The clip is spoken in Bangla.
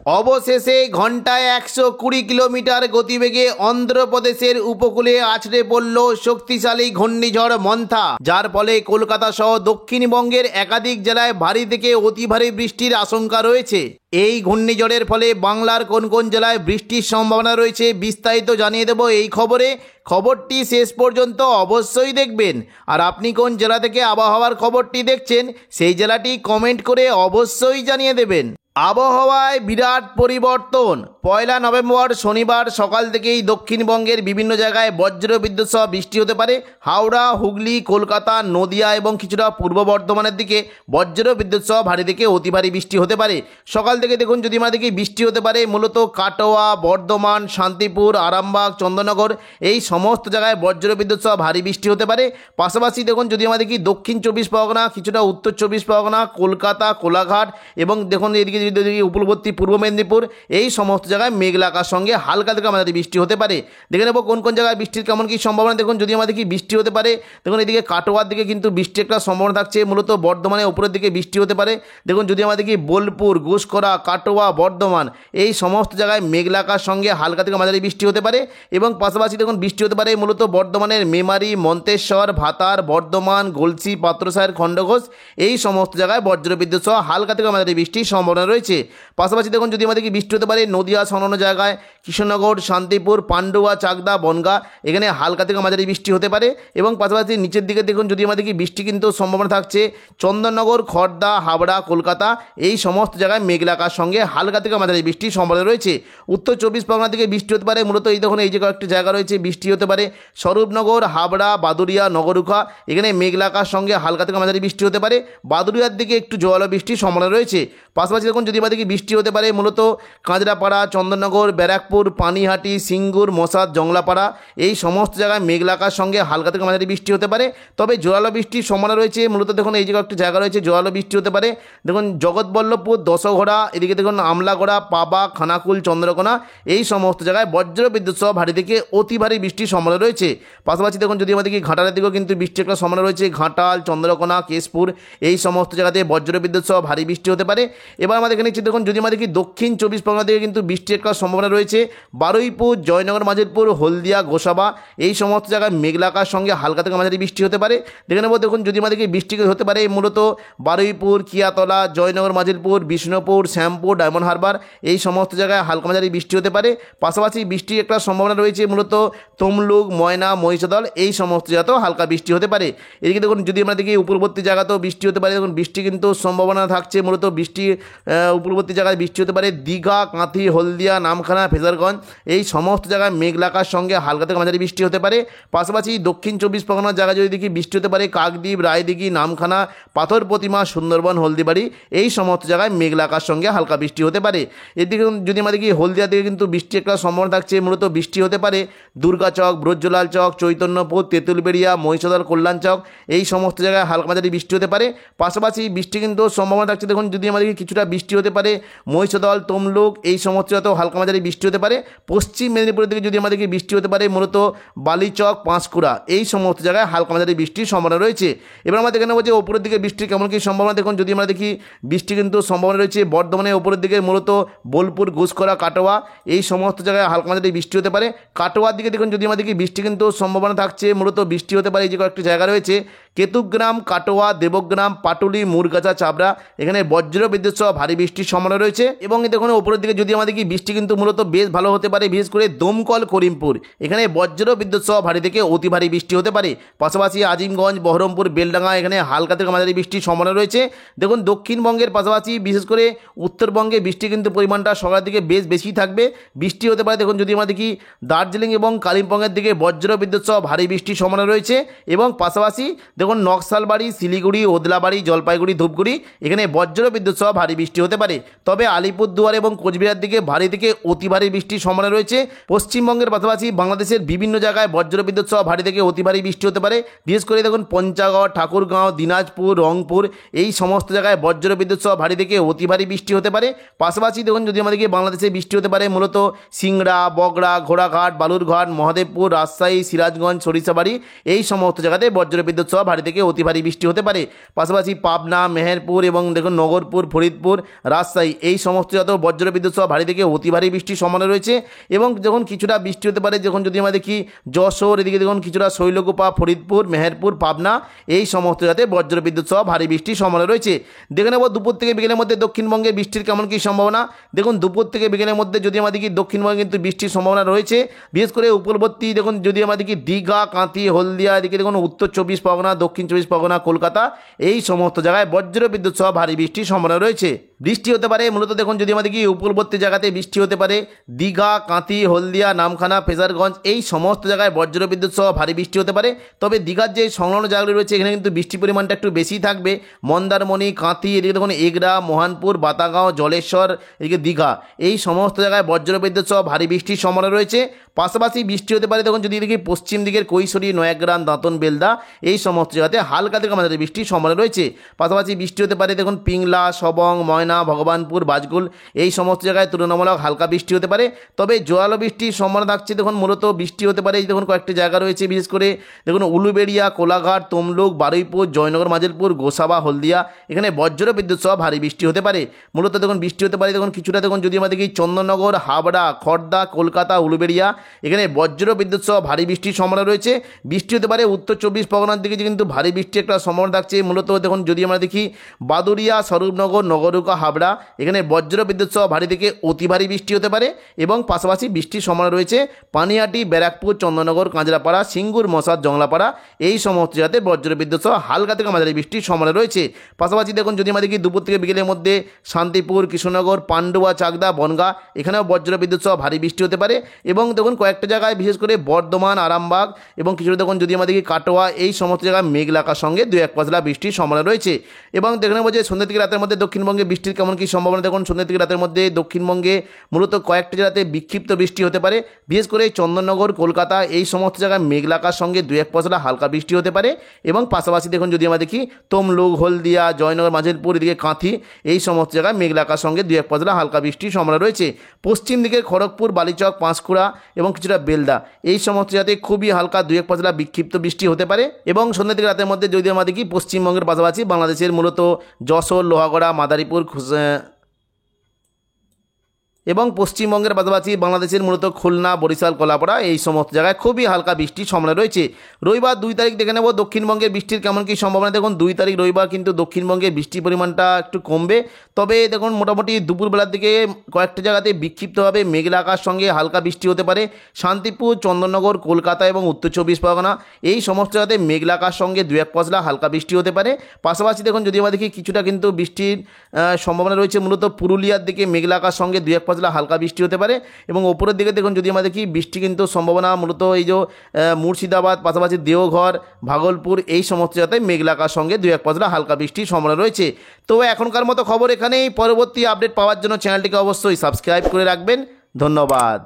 অবশেষে ঘন্টায় 120 কিলোমিটার গতিবেগে অন্ধ্রপ্রদেশের উপকূলে আছড়ে পড়ল শক্তিশালী ঘূর্ণিঝড় মন্থা, যার ফলে কলকাতা সহ দক্ষিণবঙ্গের একাধিক জেলায় ভারী থেকে অতি ভারী বৃষ্টির আশঙ্কা রয়েছে। এই ঘূর্ণিঝড়ের ফলে বাংলার কোন কোন জেলায় বৃষ্টির সম্ভাবনা রয়েছে বিস্তারিত জানিয়ে দেব এই খবরে। খবরটি শেষ পর্যন্ত অবশ্যই দেখবেন। আর আপনি কোন জেলা থেকে আবহাওয়ার খবরটি দেখছেন সেই জেলাটি কমেন্ট করে অবশ্যই জানিয়ে দেবেন। আবহাওয়ায় বিরাট পরিবর্তন। 1 নভেম্বর শনিবার সকাল থেকেই দক্ষিণবঙ্গের বিভিন্ন জায়গায় বজ্রবিদ্যুৎ সহ বৃষ্টি হতে পারে। হাওড়া, হুগলি, কলকাতা, নদিয়া এবং কিছুটা পূর্ব বর্ধমানের দিকে বজ্রবিদ্যুৎ সহ ভারী থেকে অতি ভারী বৃষ্টি হতে পারে। সকাল থেকে দেখুন যদি আমরা দেখি বৃষ্টি হতে পারে মূলত কাটোয়া, বর্ধমান, শান্তিপুর, আরামবাগ, চন্দননগর এই সমস্ত জায়গায় বজ্রবিদ্যুৎ সহ ভারী বৃষ্টি হতে পারে। পাশাপাশি দেখুন যদি আমরা দেখি দক্ষিণ 24 পরগনা, কিছুটা উত্তর 24 পরগনা, কলকাতা, কোলাঘাট এবং দেখুন এদিকে উপকূলবর্তী পূর্ব মেদিনীপুর এই সমস্ত জায়গায় মেঘলা আকাশের সঙ্গে হালকা থেকে মাঝারি বৃষ্টি হতে পারে। দেখে নেব কোন কোন জায়গায় বৃষ্টির কেমন কি সম্ভাবনা। দেখুন যদি আমরা দেখি বৃষ্টি হতে পারে, দেখুন এদিকে কাটোয়ার দিকে কিন্তু বৃষ্টির একটা সম্ভাবনা থাকছে, মূলত বর্ধমানের উপরের দিকে বৃষ্টি হতে পারে। দেখুন যদি আমরা দেখি বোলপুর, ঘুষকরা, কাটোয়া, বর্ধমান এই সমস্ত জায়গায় মেঘলা আকাশের সঙ্গে হালকা থেকে মাঝারি বৃষ্টি হতে পারে। এবং পাশাপাশি দেখুন বৃষ্টি হতে পারে মূলত বর্ধমানের মেমারি, মন্তেশ্বর, ভাতার, বর্ধমান, গলসি, পাত্রসাহের, খণ্ডঘোষ এই সমস্ত জায়গায় বজ্রবিদ্যুৎ সহ হালকা থেকে মাঝারি বৃষ্টির সম্ভাবনা রয়েছে। পাশাপাশি দেখুন যদি আমাদের বৃষ্টি হতে পারে নদিয়া সংলগ্ন জায়গায়, কৃষ্ণনগর, শান্তিপুর, পান্ডুয়া, চাকদা, বনগাঁ এখানে হালকা থেকে মাঝারি বৃষ্টি হতে পারে। এবং পাশাপাশি নিচের দিকে দেখুন যদি আমাদের বৃষ্টি কিন্তু সম্ভাবনা থাকছে চন্দননগর, খড়দা, হাবড়া, কলকাতা এই সমস্ত জায়গায় মেঘলা আকাশের সঙ্গে হালকা থেকে মাঝারি বৃষ্টির সম্ভাবনা রয়েছে। উত্তর 24 পরগনা থেকে বৃষ্টি হতে পারে মূলত এই দেখুন এই যে কয়েকটি জায়গা রয়েছে বৃষ্টি হতে পারে স্বরূপনগর, হাবড়া, বাদুরিয়া, নগরুখা এখানে মেঘলা আকাশের সঙ্গে হালকা থেকে মাঝারি বৃষ্টি হতে পারে। বাদুরিয়ার দিকে একটু জোরালো বৃষ্টির সম্ভাবনা রয়েছে। পাশাপাশি দেখুন যদি আমাদের বৃষ্টি হতে পারে মূলত কাঁচরাপাড়া, চন্দননগর, ব্যারাকপুর, পানিহাটি, সিঙ্গুর, মশাদ, জংলাপাড়া এই সমস্ত জায়গায় মেঘলা আকাশের সঙ্গে হালকা থেকে মাঝারি বৃষ্টি হতে পারে। তবে জোরালো বৃষ্টির সম্ভাবনা রয়েছে মূলত দেখুন এই যে একটা জায়গা রয়েছে জোরালো বৃষ্টি হতে পারে। দেখুন জগৎবল্লভপুর, দশঘোড়া এদিকে দেখুন আমলাগড়া, পাবা, খানাকুল, চন্দ্রকোনা এই সমস্ত জায়গায় বজ্রবিদ্যুৎ সহ ভারী থেকে অতি ভারী বৃষ্টির সম্ভাবনা রয়েছে। পাশাপাশি দেখুন যদি আমাদের ঘাটালের দিকেও কিন্তু বৃষ্টির একটা সম্ভাবনা রয়েছে। ঘাটাল, চন্দ্রকোনা, কেশপুর এই সমস্ত জায়গাতে বজ্রবিদ্যুৎ সহ ভারী বৃষ্টি হতে পারে। এবার আমাদের এখানে দেখুন যদি আমাদের দক্ষিণ 24 পরগনা থেকে কিন্তু বৃষ্টির একটা সম্ভাবনা রয়েছে। বারুইপুর, জয়নগর, মাজিরপুর, হলদিয়া, গোসাবা এই সমস্ত জায়গায় মেঘলা আকাশের সঙ্গে হালকা থেকে মাঝারি বৃষ্টি হতে পারে। দেখে নেব দেখুন যদি আমাদের বৃষ্টি হতে পারে মূলত বারুইপুর, কিয়াতলা, জয়নগর, মাজিরপুর, বিষ্ণুপুর, শ্যামপুর, ডায়মন্ড হারবার এই সমস্ত জায়গায় হালকা মাঝারি বৃষ্টি হতে পারে। পাশাপাশি বৃষ্টির একটা সম্ভাবনা রয়েছে মূলত তমলুক, ময়না, মহিষাদল এই সমস্ত জায়গাতেও হালকা বৃষ্টি হতে পারে। এদিকে দেখুন যদি আমরা দেখি উপকূলবর্তী জায়গাতেও বৃষ্টি হতে পারে। দেখুন বৃষ্টি কিন্তু সম্ভাবনা থাকছে মূলত বৃষ্টি উপকূলবর্তী জায়গায় বৃষ্টি হতে পারে দীঘা, কাঁথি, হলদিয়া, নামখানা, ফেজারগঞ্জ এই সমস্ত জায়গায় মেঘলা আকাশের সঙ্গে হালকা থেকে মাঝারি বৃষ্টি হতে পারে। পাশাপাশি দক্ষিণ 24 পরগনার জায়গায় যদি দেখি বৃষ্টি হতে পারে কাকদ্বীপ, রায়দিঘি, নামখানা, পাথর প্রতিমা, সুন্দরবন, হলদিবাড়ি এই সমস্ত জায়গায় মেঘলা আকাশের সঙ্গে হালকা বৃষ্টি হতে পারে। এদিকে যদি আমরা দেখি হলদিয়া থেকে কিন্তু বৃষ্টি একটা সম্ভাবনা থাকছে মূলত বৃষ্টি হতে পারে দুর্গাচক, ব্রজলাল চক, চৈতন্যপুর, তেঁতুলবেড়িয়া, মহিষাদল, কল্যাণ চক এই সমস্ত জায়গায় হালকা মাঝারি বৃষ্টি হতে পারে। পাশাপাশি বৃষ্টি কিন্তু সম্ভাবনা থাকছে দেখুন যদি আমাদের কিছুটা বৃষ্টি হতে পারে মহিষাদল, তমলুক এই সমস্ত জায়গাতেও হালকা মাঝারি বৃষ্টি হতে পারে। পশ্চিম মেদিনীপুরের দিকে যদি আমাদেরকে বৃষ্টি হতে পারে মূলত বালিচক, পাঁশকুড়া এই সমস্ত জায়গায় হালকা মাঝারি বৃষ্টির সম্ভাবনা রয়েছে। এবার আমরা দেখে নেব যে ওপরের দিকে বৃষ্টির কেমন কী সম্ভাবনা। দেখুন যদি আমরা দেখি বৃষ্টি কিন্তু সম্ভাবনা রয়েছে বর্ধমানের ওপরের দিকে মূলত বোলপুর, ঘুষকরা, কাটোয়া এই সমস্ত জায়গায় হালকা মাঝারি বৃষ্টি হতে পারে। কাটোয়ার দিকে দেখুন যদি আমরা দেখি বৃষ্টি কিন্তু সম্ভাবনা থাকছে মূলত বৃষ্টি হতে পারে এই যে কয়েকটি জায়গা রয়েছে কেতুগ্রাম, কাটোয়া, দেবগ্রাম, পাটুলি, মুরগাছা, চাবড়া এখানে বজ্রবিদ্যুৎ সহ ভারী বৃষ্টির সম্ভাবনা রয়েছে। এবং দেখুন ওপরের দিকে যদি আমাদের বৃষ্টি কিন্তু মূলত বেশ ভালো হতে পারে বিশেষ করে দমকল, করিমপুর এখানে বজ্রবিদ্যুৎ সহ ভারী থেকে অতি ভারী বৃষ্টি হতে পারে। পাশাপাশি আজিমগঞ্জ, বহরমপুর, বেলডাঙ্গা এখানে হালকা থেকে মাঝারি বৃষ্টির সম্ভাবনা রয়েছে। দেখুন দক্ষিণবঙ্গের পাশাপাশি বিশেষ করে উত্তরবঙ্গে বৃষ্টি কিন্তু পরিমাণটা সকালের দিকে বেশ বেশি থাকবে, বৃষ্টি হতে পারে। দেখুন যদি আমরা দেখি দার্জিলিং এবং কালিম্পংয়ের দিকে বজ্রবিদ্যুৎ সহ ভারী বৃষ্টির সম্ভাবনা রয়েছে। এবং পাশাপাশি দেখুন নকশালবাড়ি, শিলিগুড়ি, ওদলাবাড়ি, জলপাইগুড়ি, ধূপগুড়ি এখানে বজ্রবিদ্যুৎ সহ ভারী বৃষ্টি হতে পারে। তবে আলিপুরদুয়ার এবং কোচবিহার দিকে ভারী থেকে অতি ভারী বৃষ্টির সম্ভাবনা রয়েছে। পশ্চিমবঙ্গের পাশাপাশি বাংলাদেশের বিভিন্ন জায়গায় বজ্রবিদ্যুৎ সহ ভারী থেকে অতি ভারী বৃষ্টি হতে পারে। বিশেষ করে দেখুন পঞ্চগড়, ঠাকুরগাঁও, দিনাজপুর, রংপুর এই সমস্ত জায়গায় বজ্রবিদ্যুৎ সহ ভারী থেকে অতি ভারী বৃষ্টি হতে পারে। পাশাপাশি দেখুন যদি আমাদেরকে বাংলাদেশে বৃষ্টি হতে পারে মূলত সিংড়া, বগড়া, ঘোড়াঘাট, বালুরঘাট, মহাদেবপুর, রাজশাহী, সিরাজগঞ্জ, সরিষাবাড়ি এই সমস্ত জায়গাতে বজ্রবিদ্যুৎ সহ ভারী থেকে অতি ভারী বৃষ্টি হতে পারে। পাশাপাশি পাবনা, মেহেরপুর এবং দেখুন নগরপুর, ফরিদপুর, রাজশাহী এই সমস্ত যত বজ্রবিদ্যুৎ সহ ভারী থেকে অতি ভারী বৃষ্টির সম্ভাবনা রয়েছে। এবং যখন কিছুটা বৃষ্টি হতে পারে যখন যদি আমরা দেখি যশোর, এদিকে দেখুন কিছুটা শৈলকুপা, ফরিদপুর, মেহেরপুর, পাবনা এই সমস্ত জায়গাতে বজ্রবিদ্যুৎ সহ ভারী বৃষ্টির সম্ভাবনা রয়েছে। দেখে নেব দুপুর থেকে বিকেলের মধ্যে দক্ষিণবঙ্গে বৃষ্টির কেমন কী সম্ভাবনা। দেখুন দুপুর থেকে বিকেলের মধ্যে যদি আমরা দেখি দক্ষিণবঙ্গে কিন্তু বৃষ্টির সম্ভাবনা রয়েছে। বিশেষ করে উপকূলবর্তী দেখুন যদি আমরা দেখি দীঘা, কাঁথি, হলদিয়া, এদিকে দেখুন উত্তর 24 পরগনা, দক্ষিণ 24 পরগনা, কলকাতা এই সমস্ত জায়গায় বজ্রবিদ্যুৎ সহ ভারী বৃষ্টির সম্ভাবনা রয়েছে। বৃষ্টি হতে পারে মূলত দেখুন যদি আমরা দেখি উপকূলবর্তী জায়গাতে বৃষ্টি হতে পারে দীঘা, কাঁথি, হলদিয়া, নামখানা, ফেজারগঞ্জ এই সমস্ত জায়গায় বজ্রবিদ্যুৎ সহ ভারী বৃষ্টি হতে পারে। তবে দীঘার যে সংলগ্ন জায়গাগুলি রয়েছে এখানে কিন্তু বৃষ্টির পরিমাণটা একটু বেশি থাকবে। মন্দারমণি, কাঁথি, এদিকে দেখুন এগরা, মোহনপুর, বাতাগাঁও, জলেশ্বর, এদিকে দীঘা এই সমস্ত জায়গায় বজ্রবিদ্যুৎ সহ ভারী বৃষ্টির সম্ভাবনা রয়েছে। পাশাপাশি বৃষ্টি হতে পারে দেখুন যদি দেখি পশ্চিম দিকের কৈশোরী, নয়াগ্রাম, দাঁতন, বেলদা এই সমস্ত জায়গাতে হালকা থেকে মাঝারি বৃষ্টির সম্ভাবনা রয়েছে। পাশাপাশি বৃষ্টি হতে পারে দেখুন পিংলা, সবং, ময়না, ভগবানপুর, বাজগুল এই সমস্ত জায়গায় তুলনামূলক হালকা বৃষ্টি হতে পারে। তবে জোরালো বৃষ্টির সম্ভাবনা থাকছে। দেখুন মূলত বৃষ্টি হতে পারে দেখুন কয়েকটি জায়গা রয়েছে বিশেষ করে দেখুন উলুবেড়িয়া, কোলাঘাট, তমলুক, বারুইপুর, জয়নগর, মাজিলপুর, গোসাবা, হলদিয়া এখানে বজ্রবিদ্যুৎ সহ ভারী বৃষ্টি হতে পারে। মূলত দেখুন বৃষ্টি হতে পারে দেখুন কিছুটা দেখুন যদি আমরা দেখি চন্দননগর, হাবড়া, খড়দা, কলকাতা, উলুবেড়িয়া এখানে বজ্রবিদ্যুৎ সহ ভারী বৃষ্টির সম্ভাবনা রয়েছে। বৃষ্টি হতে পারে উত্তর 24 পরগনার দিকে কিন্তু ভারী বৃষ্টির একটা সম্ভাবনা থাকছে। মূলত দেখুন যদি আমরা দেখি বাদুরিয়া, স্বরূপনগর, নগরুকা, হাবড়া এখানে বজ্রবিদ্যুৎ সহ ভারী থেকে অতি ভারী বৃষ্টি হতে পারে। এবং পাশাপাশি বৃষ্টির সম্ভাবনা রয়েছে পানিহাটি, ব্যারাকপুর, চন্দননগর, কাঁচরাপাড়া, সিঙ্গুর, মশাদ, জংলাপাড়া এই সমস্ত জায়গাতে বজ্রবিদ্যুৎ সহ হালকা থেকে মাঝারি বৃষ্টির সম্ভাবনা রয়েছে। পাশাপাশি দেখুন যদি আমরা দেখি দুপুর থেকে বিকেলের মধ্যে শান্তিপুর, কৃষ্ণনগর, পান্ডুয়া, চাকদা, বনগাঁ এখানেও বজ্রবিদ্যুৎ সহ ভারী বৃষ্টি হতে পারে। এবং দেখুন কয়েকটা জায়গায় বিশেষ করে বর্ধমান, আরামবাগ এবং কিছুটা দেখুন যদি আমরা দেখি কাটোয়া এই সমস্ত জায়গায় মেঘলা আকাশের সঙ্গে 2-1 পশলা বৃষ্টির সম্ভাবনা রয়েছে। এবং দেখে নেব যে সন্ধ্যা থেকে রাতের মধ্যে দক্ষিণবঙ্গে বৃষ্টির কেমন কী সম্ভাবনা। দেখুন সন্ধ্যা থেকে রাতের মধ্যে দক্ষিণবঙ্গে মূলত কয়েকটি জায়গাতে বিক্ষিপ্ত বৃষ্টি হতে পারে। বিশেষ করে চন্দননগর, কলকাতা এই সমস্ত জায়গায় মেঘলা আকাশের সঙ্গে 2-1 পশলা হালকা বৃষ্টি হতে পারে। এবং পাশাপাশি দেখুন যদি আমরা দেখি তমলুক, হলদিয়া, জয়নগর, মাজিলপুর, এদিকে কাঁথি এই সমস্ত জায়গায় মেঘলা আকাশের সঙ্গে 2-1 পশলা হালকা বৃষ্টির সম্ভাবনা রয়েছে। পশ্চিম দিকের খড়গপুর, বালিচক, পাঁশকুড়া এবং কিছুটা বেলদা এই সমস্ত জায়গাতে খুবই হালকা 2-1 পশলা বিক্ষিপ্ত বৃষ্টি হতে পারে। এবং সন্ধ্যা থেকে রাতের মধ্যে যদি আমরা দেখি পশ্চিমবঙ্গের পাশাপাশি বাংলাদেশের মূলত যশোর, লোহাগড়া, মাদারীপুর এবং পশ্চিমবঙ্গের পাশাপাশি বাংলাদেশের মূলত খুলনা, বরিশাল, কলাপাড়া এই সমস্ত জায়গায় খুবই হালকা বৃষ্টির সম্ভাবনা রয়েছে। রবিবার 2 তারিখ দেখে নেব দক্ষিণবঙ্গের বৃষ্টির কেমন কী সম্ভাবনা। দেখুন 2 তারিখ রবিবার কিন্তু দক্ষিণবঙ্গে বৃষ্টির পরিমাণটা একটু কমবে। তবে দেখুন মোটামুটি দুপুরবেলার দিকে কয়েকটা জায়গাতে বিক্ষিপ্তভাবে মেঘলা আকাশের সঙ্গে হালকা বৃষ্টি হতে পারে। শান্তিপুর, চন্দননগর, কলকাতা এবং উত্তর 24 পরগনা এই সমস্ত জায়গাতে মেঘলা আকাশের সঙ্গে 2-1 পশলা হালকা বৃষ্টি হতে পারে। পাশাপাশি দেখুন যদি আমরা দেখি কিছুটা কিন্তু বৃষ্টির সম্ভাবনা রয়েছে মূলত পুরুলিয়ার দিকে মেঘলা আকাশের সঙ্গে 2-1 পশলা হালকা বৃষ্টি হতে পারে। এবং ওপরের দিকে দেখুন যদি আমরা দেখি বৃষ্টি কিন্তু সম্ভাবনা মূলত এই যে মুর্শিদাবাদ, পাশাপাশি দেওঘর, ভাগলপুর এই সমস্ত জায়গায় মেঘলা আকাশের সঙ্গে 2-1 পশলা হালকা বৃষ্টির সম্ভাবনা রয়েছে। তো এখনকার মতো খবর এখানেই। পরবর্তী আপডেট পাওয়ার জন্য চ্যানেলটিকে অবশ্যই সাবস্ক্রাইব করে রাখবেন। ধন্যবাদ।